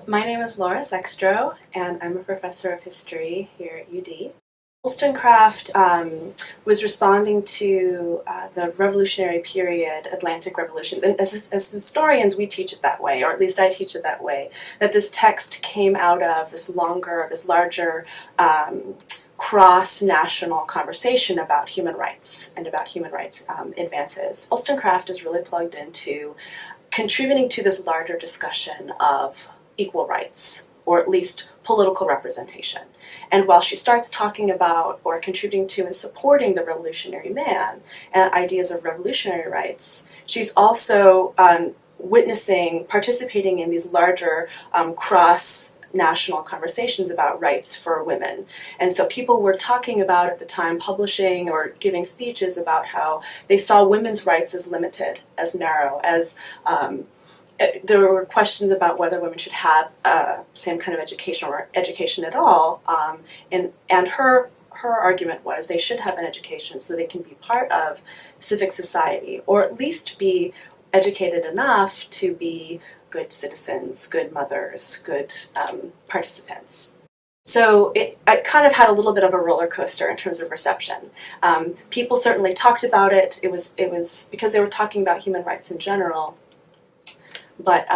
My name is Laura Sextro, and I'm a professor of history here at UD. Wollstonecraft was responding to the Revolutionary period, Atlantic revolutions, and as historians we teach it that way, or at least I teach it that way, that this text came out of this larger cross-national conversation about human rights and about human rights advances. Wollstonecraft is really plugged into contributing to this larger discussion of equal rights, or at least political representation. And while she starts talking about or contributing to and supporting the revolutionary man and ideas of revolutionary rights, she's also participating in these larger cross-national conversations about rights for women. And so people were talking about at the time, publishing or giving speeches about how they saw women's rights as limited, as narrow, as there were questions about whether women should have same kind of education or education at all, and her argument was they should have an education so they can be part of civic society, or at least be educated enough to be good citizens, good mothers, good participants. So it kind of had a little bit of a roller coaster in terms of reception. People certainly talked about it. It was because they were talking about human rights in general. But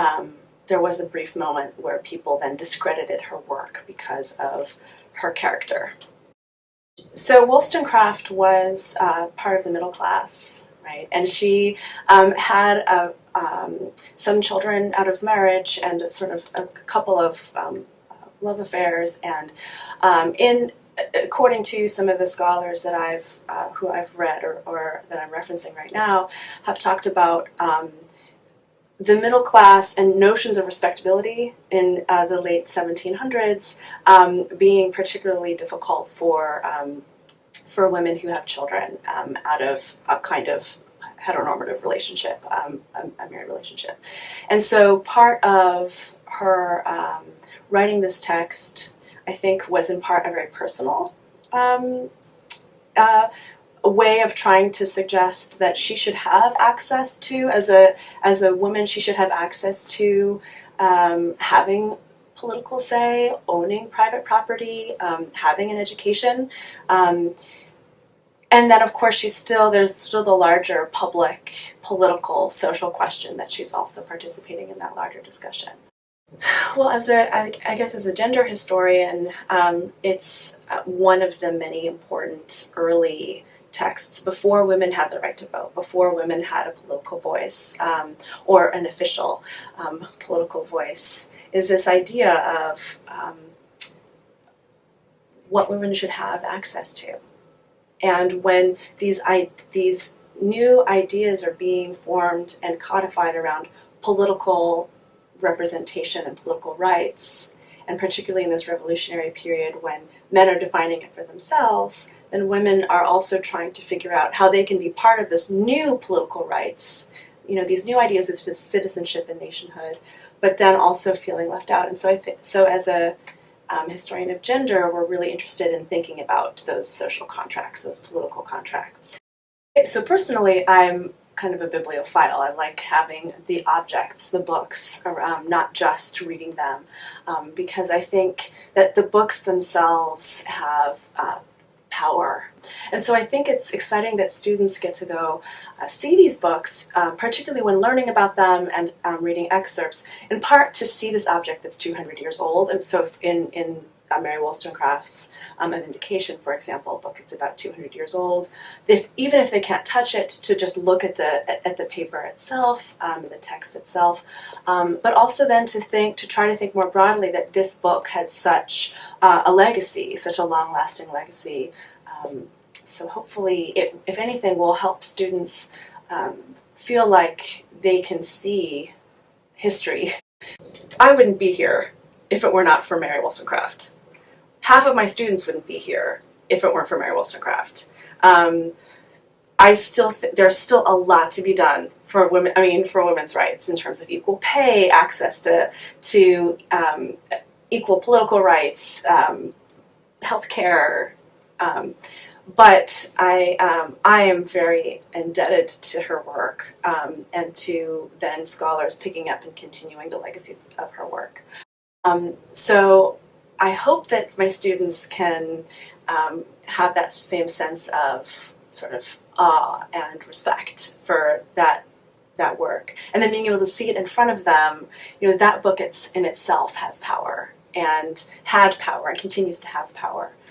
there was a brief moment where people then discredited her work because of her character. So Wollstonecraft was part of the middle class, right? And she had some children out of marriage and sort of a couple of love affairs. And according to some of the scholars that who I've read or that I'm referencing right now, have talked about the middle class and notions of respectability in the late 1700s being particularly difficult for women who have children out of a kind of heteronormative relationship, a married relationship. And so part of her writing this text, I think, was in part a very personal a way of trying to suggest that she should have access to, as a woman, she should have access to having political say, owning private property, having an education. And then, of course, there's still the larger public, political, social question that she's also participating in that larger discussion. Well, I guess as a gender historian, it's one of the many important early texts before women had the right to vote, before women had a political voice or an official political voice, is this idea of what women should have access to. And when these new ideas are being formed and codified around political representation and political rights, and particularly in this revolutionary period when men are defining it for themselves, then women are also trying to figure out how they can be part of this new political rights, these new ideas of citizenship and nationhood, but then also feeling left out. And so so as a historian of gender, we're really interested in thinking about those social contracts, those political contracts. So personally, I'm kind of a bibliophile. I like having the objects, the books, not just reading them, because I think that the books themselves have power. And so I think it's exciting that students get to go see these books, particularly when learning about them and reading excerpts, in part to see this object that's 200 years old. And so in Mary Wollstonecraft's Vindication, for example, a book that's about 200 years old, even if they can't touch it, to just look at the paper itself, the text itself, but also then to try to think more broadly that this book had such a legacy, such a long-lasting legacy. So hopefully, if anything, will help students feel like they can see history. I wouldn't be here if it were not for Mary Wollstonecraft. Half of my students wouldn't be here if it weren't for Mary Wollstonecraft. I still think there's still a lot to be done for women. For women's rights in terms of equal pay, access to equal political rights, healthcare. But I am very indebted to her work and to then scholars picking up and continuing the legacy of her work. So I hope that my students can have that same sense of sort of awe and respect for that work, and then being able to see it in front of them. That book in itself has power and had power and continues to have power.